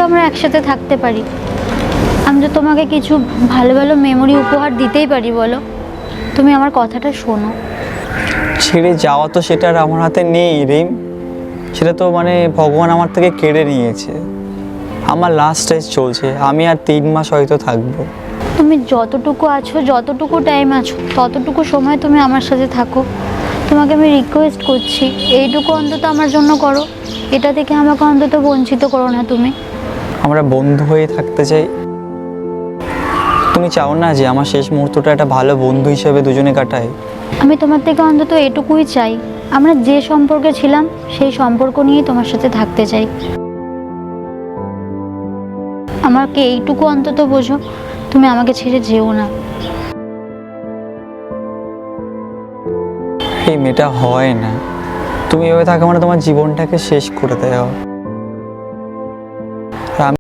আমরা একসাথে থাকতে পারি। আমি তো তোমাকে কিছু ভালো ভালো মেমোরি উপহার দিতেই পারি, বলো? তুমি আমার কথাটা শোনো। ছেড়ে যাওয়া তো সেটা আর আমার হাতে নেই রিম, সেটা তো মানে ভগবান আমার থেকে কেড়ে নিয়েছে। আমার লাস্ট স্টেজ চলছে, আমি আর 3 মাস হয়তো থাকবো। তুমি যতটুকু আছো, যতটুকু টাইম আছো, ততটুকু সময় তুমি আমার সাথে থাকো। তোমাকে আমি রিকোয়েস্ট করছি, এইটুকু অন্তত আমার জন্য করো। এটা থেকে আমাকে অন্তত বঞ্চিত করো না তুমি। আমরা বন্ধু হয়ে থাকতে চাই। তুমি চাও না যে আমার শেষ মুহূর্তটা একটা ভালো বন্ধু হিসেবে দুজনে কাটাই? আমি তোমার থেকে অন্তত এটুকুই চাই, আমরা যে সম্পর্কে ছিলাম সেই সম্পর্ক নিয়েই তোমার সাথে থাকতে চাই। আমাকে এইটুকু অন্তত বোঝো, তুমি আমাকে ছেড়ে যেও না। এই মেয়েটা হয় না, তুমি এভাবে থাকা মানে তোমার জীবনটাকে শেষ করে দেওয়া।